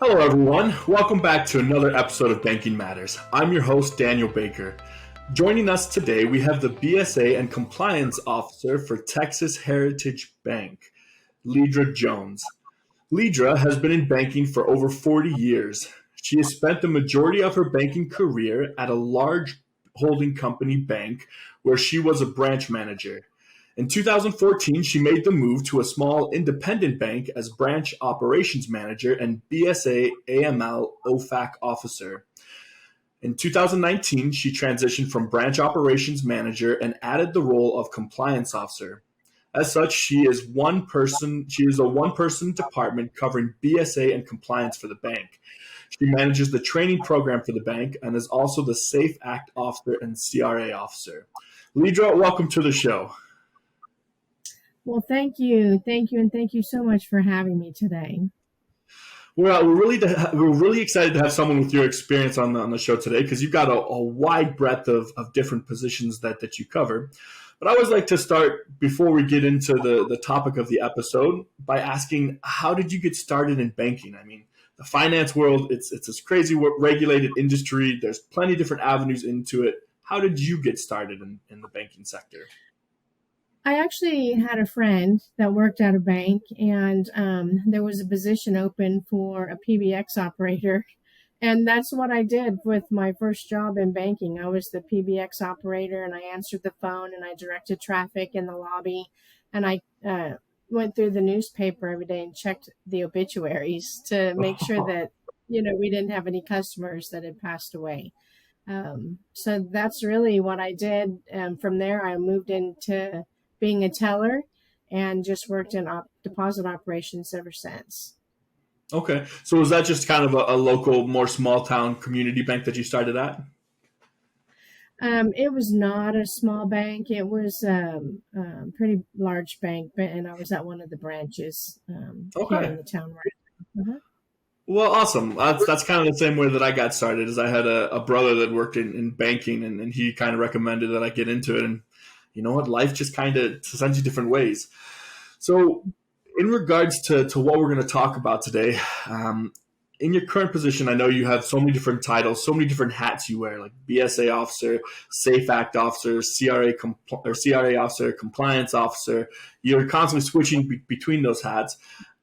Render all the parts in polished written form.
Hello, everyone. Welcome back to another episode of Banking Matters. I'm your host, Daniel Baker. Joining us today, we have the BSA and Compliance Officer for Texas Heritage Bank, Ledra Jones. Ledra has been in banking for over 40 years. She has spent the majority of her banking career at a large holding company bank where she was a branch manager. In 2014, she made the move to a small independent bank as branch operations manager and BSA AML Officer. In 2019, she transitioned from branch operations manager and added the role of compliance officer. As such, she is a one-person department covering BSA and compliance for the bank. She manages the training program for the bank and is also the Safe Act Officer and CRA Officer. Ledra, welcome to the show. Well, thank you, and thank you so much for having me today. Well, we're really excited to have someone with your experience on the show today because you've got a wide breadth of different positions that you cover. But I always like to start, before we get into the topic of the episode, by asking, how did you get started in banking? I mean, the finance world, it's this crazy regulated industry. There's plenty of different avenues into it. How did you get started in the banking sector? I actually had a friend that worked at a bank, and there was a position open for a PBX operator. And that's what I did with my first job in banking. I was the PBX operator, and I answered the phone, and I directed traffic in the lobby. And I went through the newspaper every day and checked the obituaries to make sure that, we didn't have any customers that had passed away. So that's really what I did. From there, I moved into being a teller and just worked in deposit operations ever since. Okay. So was that just kind of a local, more small town community bank that you started at? It was not a small bank. It was a pretty large bank, and I was at one of the branches here in the town. Uh-huh. Well, awesome. That's kind of the same way that I got started. Is I had a brother that worked in banking, and he kind of recommended that I get into it. And you know what? Life just kind of sends you different ways. So in regards to what we're going to talk about today, in your current position, I know you have so many different titles, so many different hats you wear, like BSA Officer, Safe Act Officer, CRA Officer, Compliance Officer. You're constantly switching between those hats.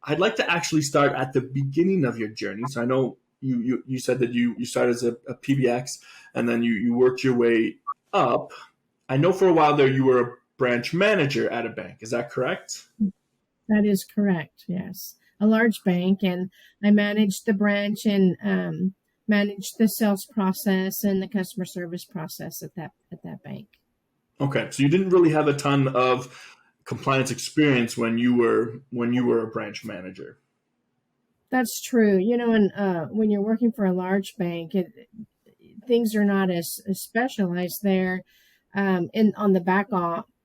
I'd like to actually start at the beginning of your journey. So I know you said that you started as a PBX and then you worked your way up. I know for a while there you were a branch manager at a bank. Is that correct? That is correct, yes. A large bank, and I managed the branch and managed the sales process and the customer service process at that bank. Okay, so you didn't really have a ton of compliance experience when you were a branch manager. That's true. And when you're working for a large bank, things are not as specialized there. On the back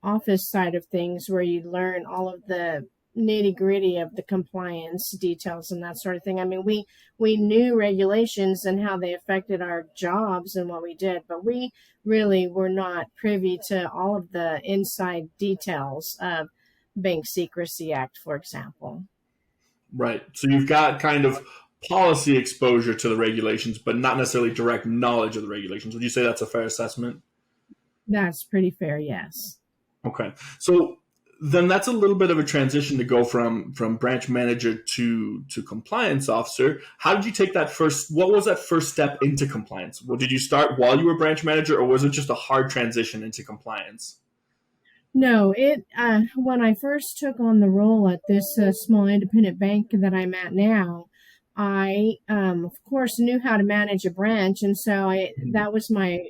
office side of things, where you learn all of the nitty gritty of the compliance details and that sort of thing. I mean, we knew regulations and how they affected our jobs and what we did, but we really were not privy to all of the inside details of Bank Secrecy Act, for example. Right. So you've got kind of policy exposure to the regulations, but not necessarily direct knowledge of the regulations. Would you say that's a fair assessment? That's pretty fair, yes. Okay. So then that's a little bit of a transition to go from branch manager to compliance officer. How did you take what was that first step into compliance? Well, did you start while you were branch manager, or was it just a hard transition into compliance? No, when I first took on the role at this small independent bank that I'm at now, I, of course, knew how to manage a branch, and so that was my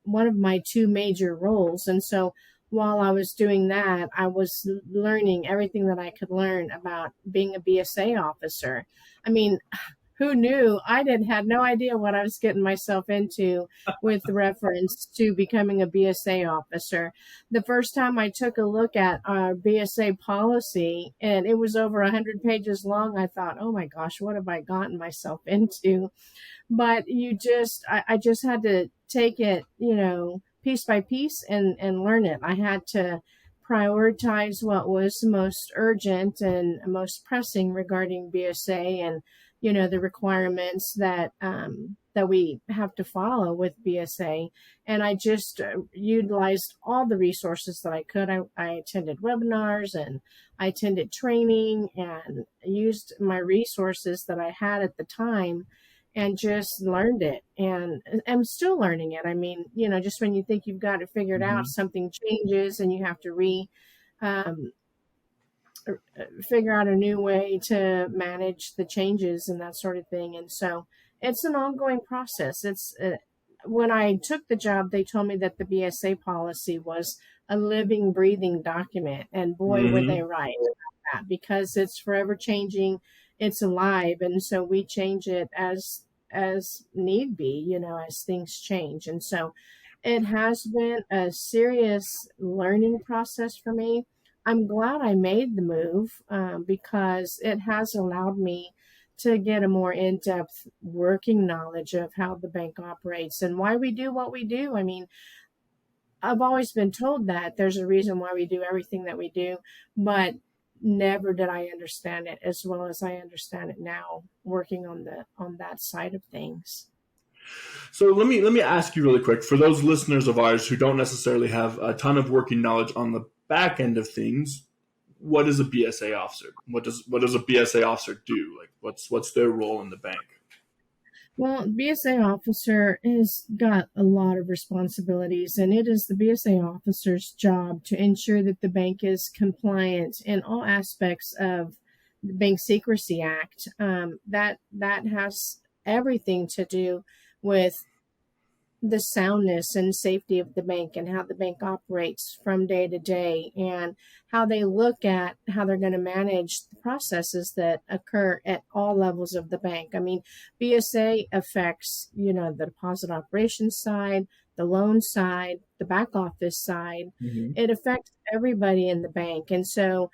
one of my two major roles. And so while I was doing that, I was learning everything that I could learn about being a BSA officer. I mean, who knew? I had no idea what I was getting myself into with reference to becoming a BSA officer. The first time I took a look at our BSA policy, and it was over 100 pages long, I thought, oh my gosh, what have I gotten myself into? But I just had to take it, piece by piece and learn it. I had to prioritize what was most urgent and most pressing regarding BSA and the requirements that we have to follow with BSA. And I just utilized all the resources that I could. I attended webinars and I attended training and used my resources that I had at the time and just learned it. And I'm still learning it. I mean, just when you think you've got it figured out, Hmm. something changes and you have to um, figure out a new way to manage the changes and that sort of thing. And so it's an ongoing process. It's when I took the job, they told me that the BSA policy was a living, breathing document, and boy, were they Hmm. right about that, because it's forever changing. It's alive, and so we change it as need be, as things change. And so it has been a serious learning process for me. I'm glad I made the move, because it has allowed me to get a more in depth working knowledge of how the bank operates and why we do what we do. I mean, I've always been told that there's a reason why we do everything that we do, but never did I understand it as well as I understand it now, working on that side of things. So let me ask you really quick, for those listeners of ours who don't necessarily have a ton of working knowledge on the back end of things, what is a BSA officer? What does a BSA officer do? Like what's their role in the bank? Well, BSA officer has got a lot of responsibilities, and it is the BSA officer's job to ensure that the bank is compliant in all aspects of the Bank Secrecy Act. That has everything to do with the soundness and safety of the bank and how the bank operates from day to day, and how they look at how they're going to manage the processes that occur at all levels of the bank. I mean, BSA affects, the deposit operations side, the loan side, the back office side. Hmm. It affects everybody in the bank. And so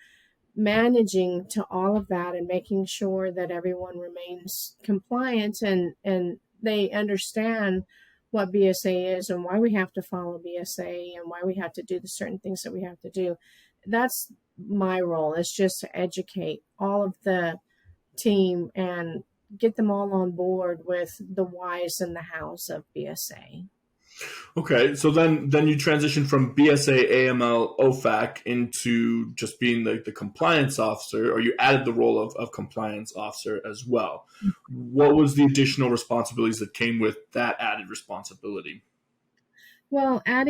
managing to all of that and making sure that everyone remains compliant and they understand what BSA is and why we have to follow BSA and why we have to do the certain things that we have to do. That's my role, is just to educate all of the team and get them all on board with the whys and the hows of BSA. Okay, so then you transition from BSA AML OFAC into just being the compliance officer, or you added the role of compliance officer as well. What was the additional responsibilities that came with that added responsibility? Well, I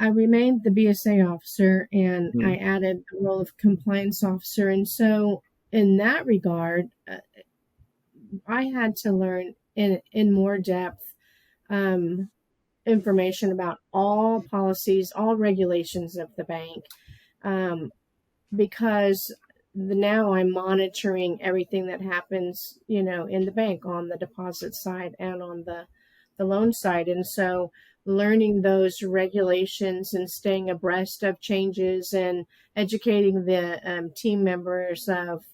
remained the BSA officer and I Hmm. added the role of compliance officer. And so, in that regard, I had to learn in more depth um, information about all policies, all regulations of the bank, um, because now I'm monitoring everything that happens, in the bank on the deposit side and on the loan side. And so learning those regulations and staying abreast of changes and educating the team members of,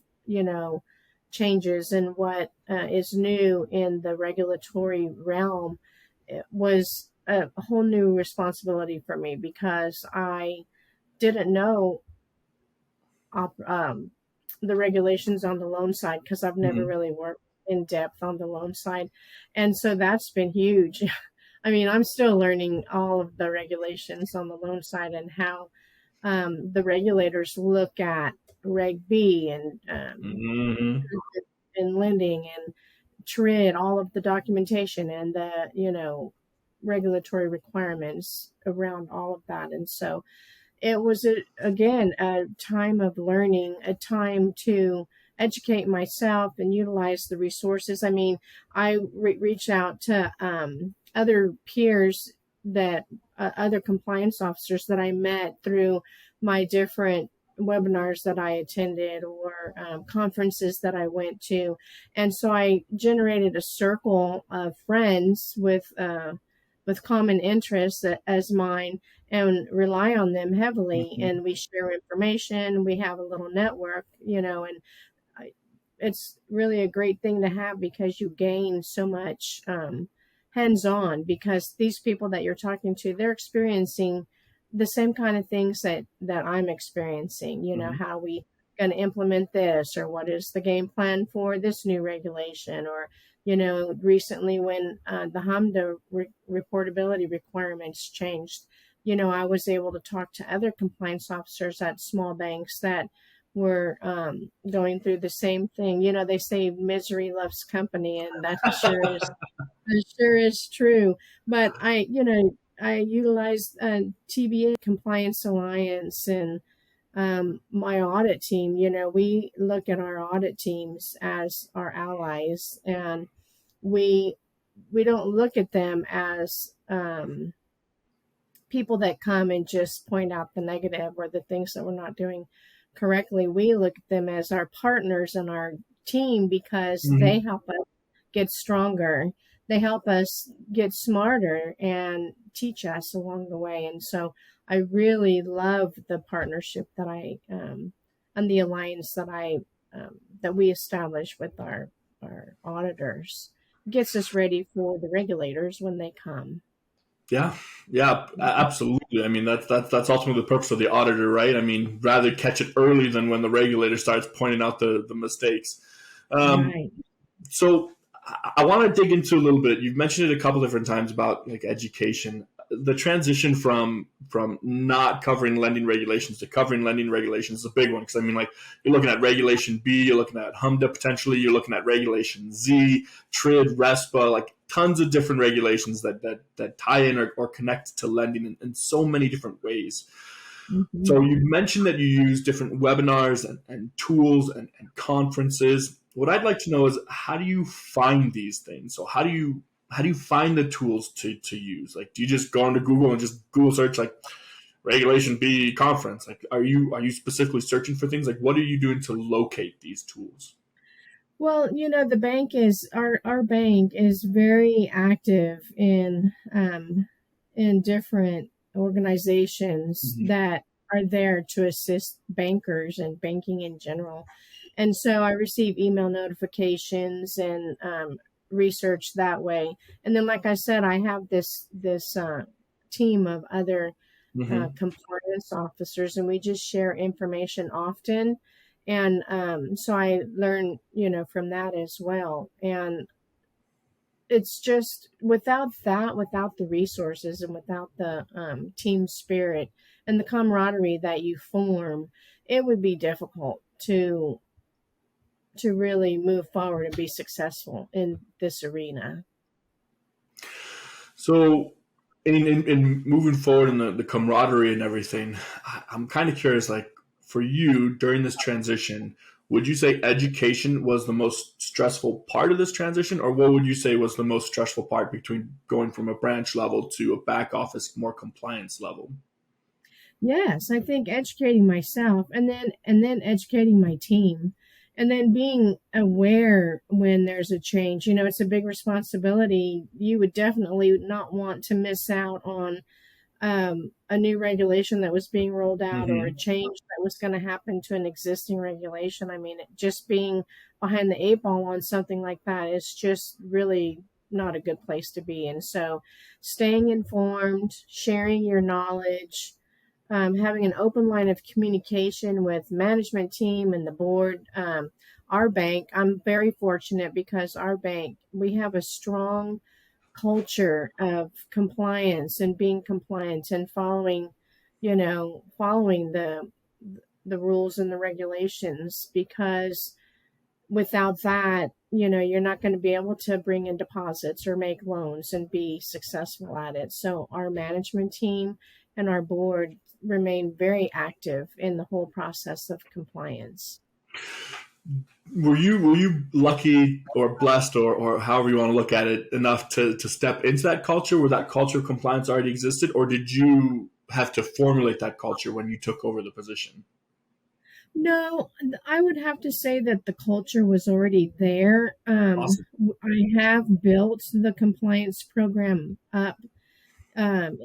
changes and what is new in the regulatory realm, it was a whole new responsibility for me because I didn't know um, the regulations on the loan side because I've never Hmm. really worked in depth on the loan side. And so that's been huge. I mean, I'm still learning all of the regulations on the loan side and how the regulators look at Reg B Hmm. and lending and TRID, all of the documentation and the, regulatory requirements around all of that. And so it was again a time of learning, a time to educate myself and utilize the resources. I mean, I reached out to other peers that other compliance officers that I met through my different webinars that I attended or conferences that I went to, and so I generated a circle of friends with common interests as mine and rely on them heavily. Hmm. And we share information. We have a little network, and I, it's really a great thing to have because you gain so much hands on because these people that you're talking to, they're experiencing the same kind of things that I'm experiencing, Hmm. how we going to implement this, or what is the game plan for this new regulation, or recently when the HMDA reportability requirements changed, I was able to talk to other compliance officers at small banks that were going through the same thing. They say misery loves company, and that sure is true. But I utilized TBA Compliance Alliance and my audit team. We look at our audit teams as our allies, and we don't look at them as people that come and just point out the negative or the things that we're not doing correctly. We look at them as our partners in our team because they help us get stronger. They help us get smarter and teach us along the way. And so I really love the partnership that and the alliance that we establish with our auditors. It gets us ready for the regulators when they come. Yeah, yeah, absolutely. I mean, that's ultimately the purpose of the auditor, right? I mean, rather catch it early than when the regulator starts pointing out the mistakes. Right. So I want to dig into a little bit. You've mentioned it a couple different times about like education, the transition from not covering lending regulations to covering lending regulations is a big one. Because I mean, like you're looking at Regulation B, you're looking at HMDA potentially, you're looking at Regulation Z, TRID, RESPA, like tons of different regulations that tie in or connect to lending in so many different ways. Mm-hmm. So you mentioned that you use different webinars and tools and conferences. What I'd like to know is how do you find these things? So how do you find the tools to use? Like, do you just go onto Google and just Google search like Regulation B conference? Like, are you specifically searching for things? Like, what are you doing to locate these tools? Well, the bank is our bank is very active in different organizations that are there to assist bankers and banking in general. And so I receive email notifications and research that way. And then, like I said, I have this team of other compliance officers, and we just share information often. And so I learn, from that as well. And it's just without the resources and without the team spirit and the camaraderie that you form, it would be difficult to really move forward and be successful in this arena. So in moving forward in the camaraderie and everything, I'm kind of curious, like for you during this transition, would you say education was the most stressful part of this transition, or what would you say was the most stressful part between going from a branch level to a back office, more compliance level? Yes, I think educating myself and then educating my team, and then being aware when there's a change. It's a big responsibility. You would definitely not want to miss out on a new regulation that was being rolled out or a change that was going to happen to an existing regulation. I mean, just being behind the eight ball on something like that is just really not a good place to be. And so staying informed, sharing your knowledge, having an open line of communication with management team and the board. Our bank, I'm very fortunate because our bank, we have a strong culture of compliance and being compliant and following the rules and the regulations, because without that, you're not going to be able to bring in deposits or make loans and be successful at it. So our management team and our board remain very active in the whole process of compliance. Were you lucky or blessed or however you want to look at it enough to step into that culture where that culture of compliance already existed, or did you have to formulate that culture when you took over the position? No, I would have to say that the culture was already there. Awesome. I have built the compliance program up. Um,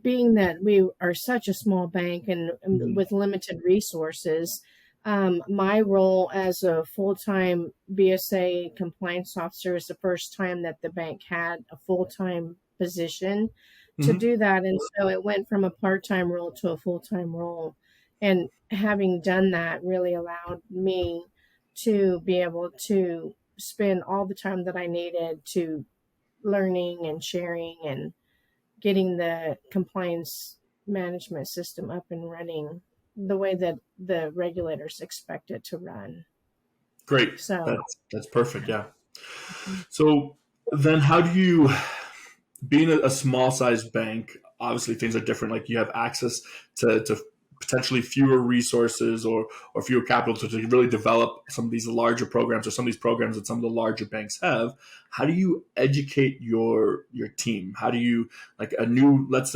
Being that we are such a small bank and with limited resources, my role as a full-time BSA compliance officer is the first time that the bank had a full-time position to do that. And so it went from a part-time role to a full-time role. And having done that really allowed me to be able to spend all the time that I needed to learning and sharing and getting the compliance management system up and running the way that the regulators expect it to run. Great. So, That's perfect. Yeah. So then, how do you, being a small sized bank, obviously things are different. Like you have access to potentially fewer resources or fewer capital to really develop some of these larger programs or some of these programs that some of the larger banks have. How do you educate your team? How do you, like, a new, let's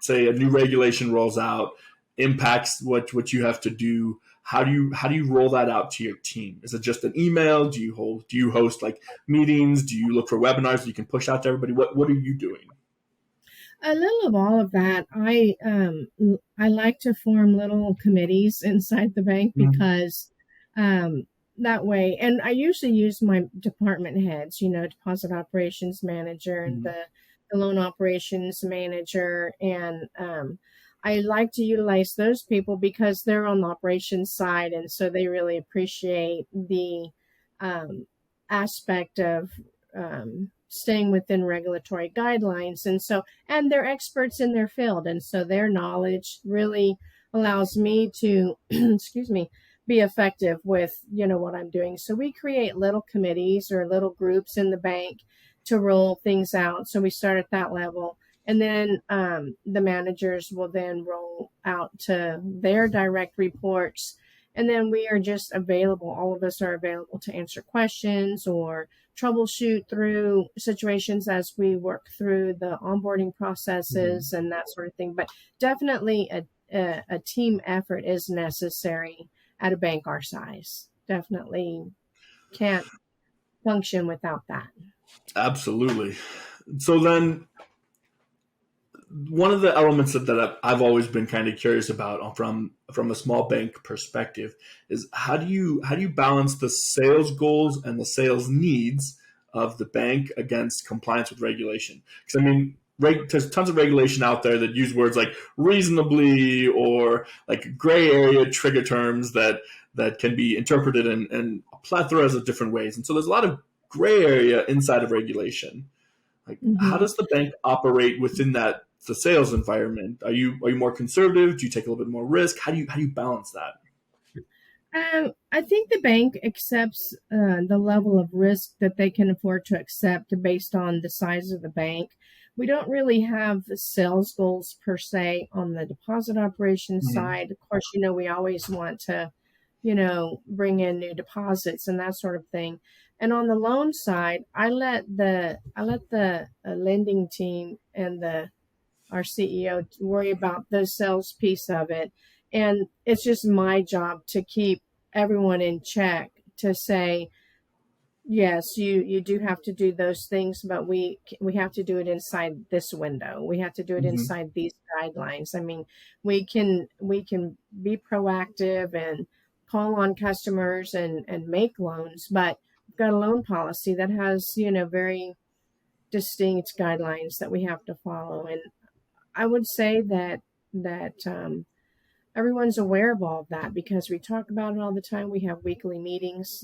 say a new regulation rolls out, impacts what you have to do? How do you roll that out to your team? Is it just an email? Do you host like meetings? Do you look for webinars that you can push out to everybody? What are you doing? a little of all of that. I like to form little committees inside the bank Mm-hmm. because that way, and I usually use my department heads, deposit operations manager and the loan operations manager, and I like to utilize those people because they're on the operations side, and so they really appreciate the um, aspect of staying within regulatory guidelines, and they're experts in their field, and so their knowledge really allows me to excuse me, be effective with what I'm doing. So we create little committees or little groups in the bank to roll things out. So we start at that level, and then the managers will then roll out to their direct reports, and then we are just available. All of us are available to answer questions or troubleshoot through situations as we work through the onboarding Mm-hmm. processes and that sort of thing. But definitely a team effort is necessary at a bank our size. Definitely can't function without that. Absolutely. So then, one of the elements that I've always been kind of curious about from a small bank perspective is how do you balance the sales goals and the sales needs of the bank against compliance with regulation? Because I mean, there's tons of regulation out there that use words like reasonably or like gray area trigger terms that can be interpreted in a plethora of different ways, and so there's a lot of gray area inside of regulation. Like, how Mm-hmm. does the bank operate within the sales environment? Are you more conservative? Do you take a little bit more risk? How do you balance that? I think the bank accepts the level of risk that they can afford to accept based on the size of the bank. We don't really have sales goals per se on the deposit operations Mm-hmm. side. Of course, we always want to, bring in new deposits and that sort of thing. And on the loan side, I let the lending team and the our CEO to worry about the sales piece of it. And it's just my job to keep everyone in check to say, yes, you do have to do those things, but we have to do it inside this window. We have to do it Mm-hmm. inside these guidelines. I mean, we can be proactive and call on customers and make loans, but we've got a loan policy that has, very distinct guidelines that we have to follow. And I would say that everyone's aware of all of that because we talk about it all the time. We have weekly meetings,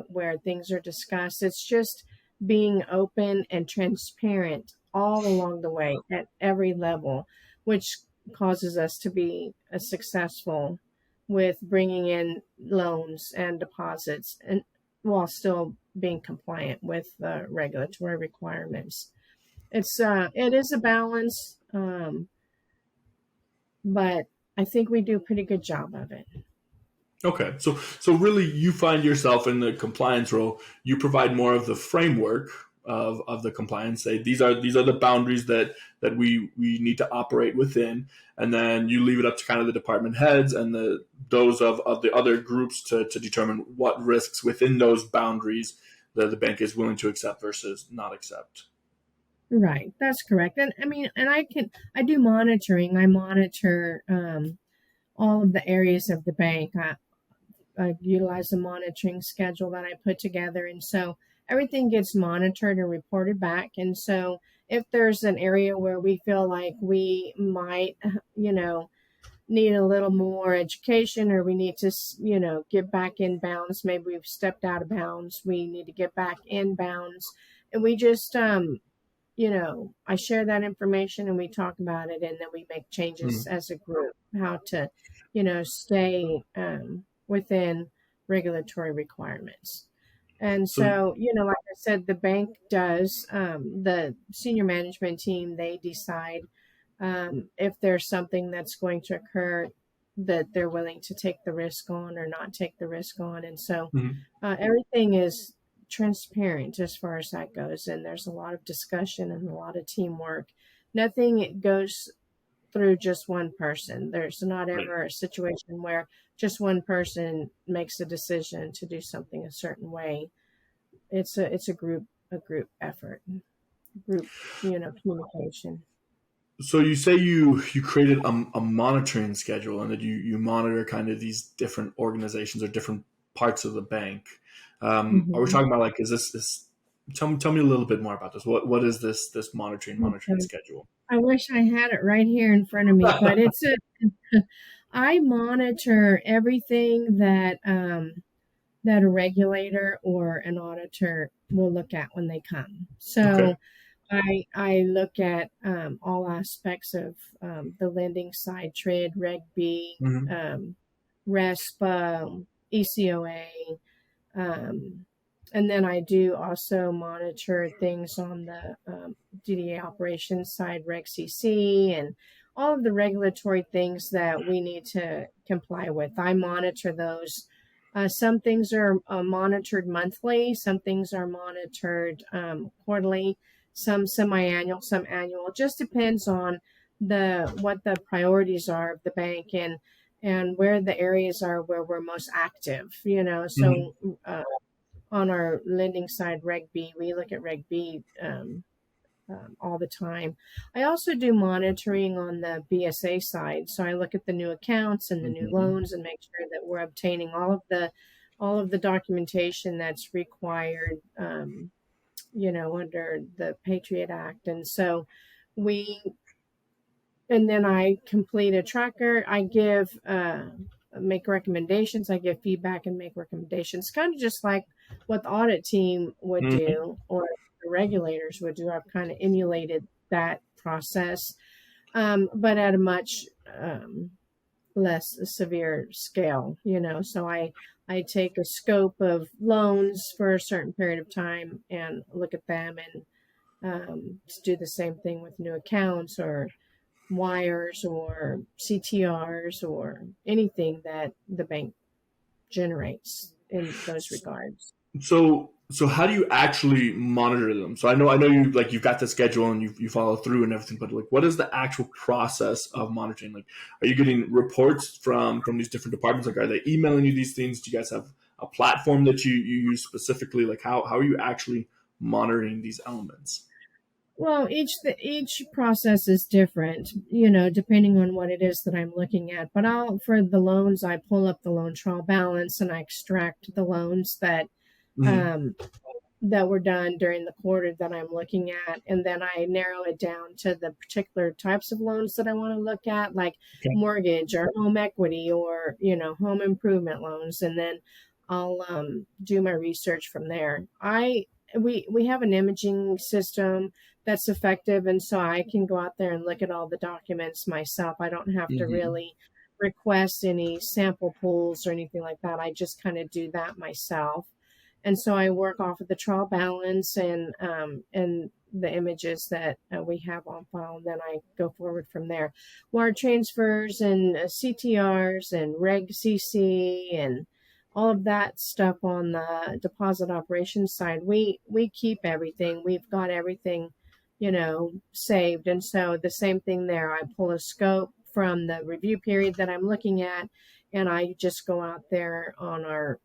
where things are discussed. It's just being open and transparent all along the way at every level, which causes us to be successful with bringing in loans and deposits and while still being compliant with the regulatory requirements. It is a balance, but I think we do a pretty good job of it. Okay, so really, you find yourself in the compliance role. You provide more of the framework of the compliance. Say these are the boundaries that we need to operate within, and then you leave it up to kind of the department heads and those of the other groups to determine what risks within those boundaries that the bank is willing to accept versus not accept. Right, that's correct. And I mean, and I do monitoring. I monitor all of the areas of the bank. I utilize a monitoring schedule that I put together, and so everything gets monitored and reported back. And so if there's an area where we feel like we might, you know, need a little more education, or we need to, get back in bounds. Maybe we've stepped out of bounds. We need to get back in bounds. And we just, I share that information and we talk about it, and then we make changes Mhm. as a group, how to, stay within regulatory requirements. And So, so, like I said, the bank does, the senior management team, they decide if there's something that's going to occur that they're willing to take the risk on or not take the risk on. And so mhm, everything is transparent as far as that goes. And there's a lot of discussion and a lot of teamwork. Nothing goes through just one person. There's not right. ever a situation where just one person makes a decision to do something a certain way. It's a group effort, group, communication. So you say you created a monitoring schedule, and that you monitor kind of these different organizations or different parts of the bank. Are we Mm-hmm. talking about, like, is this? Tell me a little bit more about this. What is this monitoring Okay. schedule? I wish I had it right here in front of me, but I monitor everything that a regulator or an auditor will look at when they come. Okay. So I look at all aspects of the lending side, trade, Reg B, Hmm. RESPA, ECOA, um, and then I do also monitor things on the DDA operations side, Reg CC, and all of the regulatory things that we need to comply with. I monitor those. Some things are monitored monthly, some things are monitored quarterly, some semi-annual, some annual. It just depends on the what the priorities are of the bank, and where the areas are where we're most active. Hmm. So on our lending side, Reg B, we look at Reg B all the time. I also do monitoring on the BSA side, so I look at the new accounts and the new Hmm. loans and make sure that we're obtaining all of the documentation that's required, under the Patriot Act. And so we and then I complete a tracker. I make recommendations. I give feedback and make recommendations, kind of just like what the audit team would Hmm. do or the regulators would do. I've kind of emulated that process, but at a much less severe scale. So I take a scope of loans for a certain period of time and look at them, and do the same thing with new accounts or wires or CTRs or anything that the bank generates in those regards. So how do you actually monitor them? So I know you've got the schedule and you follow through and everything, but, like, what is the actual process of monitoring? Like, are you getting reports from these different departments? Like, are they emailing you these things? Do you guys have a platform that you use specifically? Like, how are you actually monitoring these elements? Well, each process is different, depending on what it is that I'm looking at. But for the loans, I pull up the loan trial balance and I extract the loans Hmm. um, that were done during the quarter that I'm looking at. And then I narrow it down to the particular types of loans that I want to look at, like Okay. mortgage or home equity or, home improvement loans. And then I'll do my research from there. We have an imaging system that's effective. And so I can go out there and look at all the documents myself. I don't have to Hmm. really request any sample pools or anything like that. I just kind of do that myself, and so I work off of the trial balance and the images that we have on file, and then I go forward from there. Wire transfers and CTRs and Reg CC and all of that stuff on the deposit operations side. We keep everything. We've got everything, saved, and so the same thing there. I pull a scope from the review period that I'm looking at, and I just go out there on our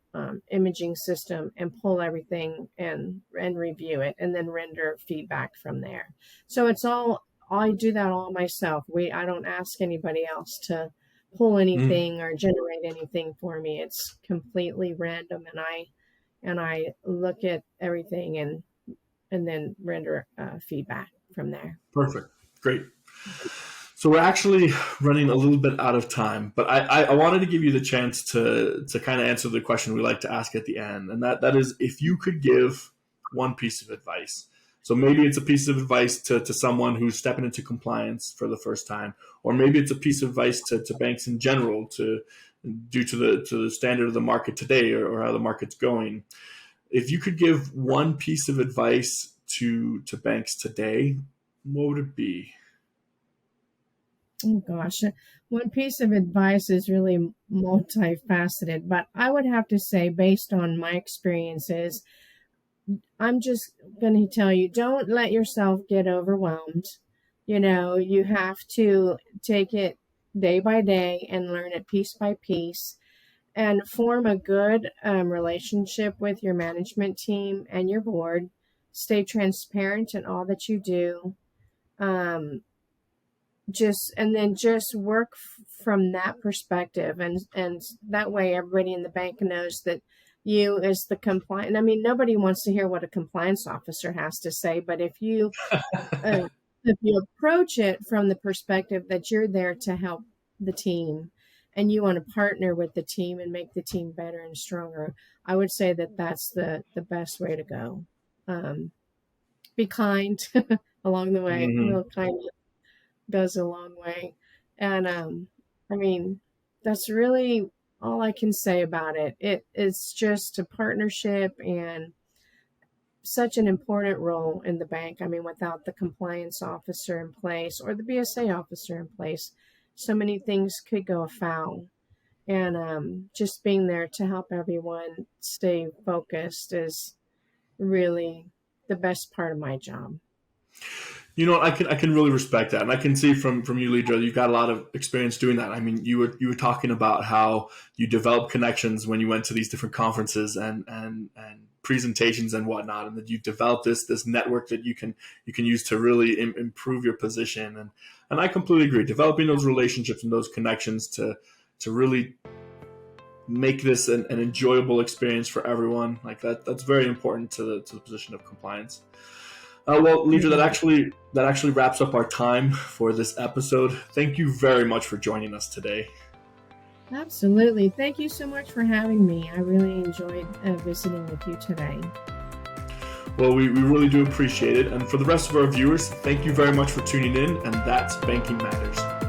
imaging system and pull everything and review it, and then render feedback from there. So it's all I do that all myself. I don't ask anybody else to pull Hmm. anything or generate anything for me. It's completely random, and I look at everything and then render feedback from there. Perfect. Great. So we're actually running a little bit out of time, but I wanted to give you the chance to kind of answer the question we like to ask at the end, and that is if you could give one piece of advice. So maybe it's a piece of advice to someone who's stepping into compliance for the first time, or maybe it's a piece of advice to banks in general due to the standard of the market today or how the market's going. If you could give one piece of advice to banks today, what would it be? Oh gosh, one piece of advice is really multifaceted, but I would have to say, based on my experiences, I'm just going to tell you, don't let yourself get overwhelmed. You have to take it day by day and learn it piece by piece and form a good relationship with your management team and your board. Stay transparent in all that you do. Um, just work from that perspective, and that way everybody in the bank knows that you as the compliant. I mean, nobody wants to hear what a compliance officer has to say, but uh, if you approach it from the perspective that you're there to help the team and you want to partner with the team and make the team better and stronger, I would say that that's the best way to go. Be kind along the way. A Hmm. little kindness goes a long way. And I mean, that's really all I can say about it. It's just a partnership and such an important role in the bank. I mean, without the compliance officer in place or the BSA officer in place, so many things could go afoul. And just being there to help everyone stay focused is really the best part of my job. You know what? I can really respect that, and I can see from you, Ledra, you've got a lot of experience doing that. I mean, you were talking about how you developed connections when you went to these different conferences and presentations and whatnot, and that you developed this network that you can use to really improve your position. And I completely agree. Developing those relationships and those connections to really make this an enjoyable experience for everyone, like that's very important to the position of compliance. Well, Lisa, Yeah. that actually wraps up our time for this episode. Thank you very much for joining us today. Absolutely. Thank you so much for having me. I really enjoyed visiting with you today. Well, we really do appreciate it. And for the rest of our viewers, thank you very much for tuning in. And that's Banking Matters.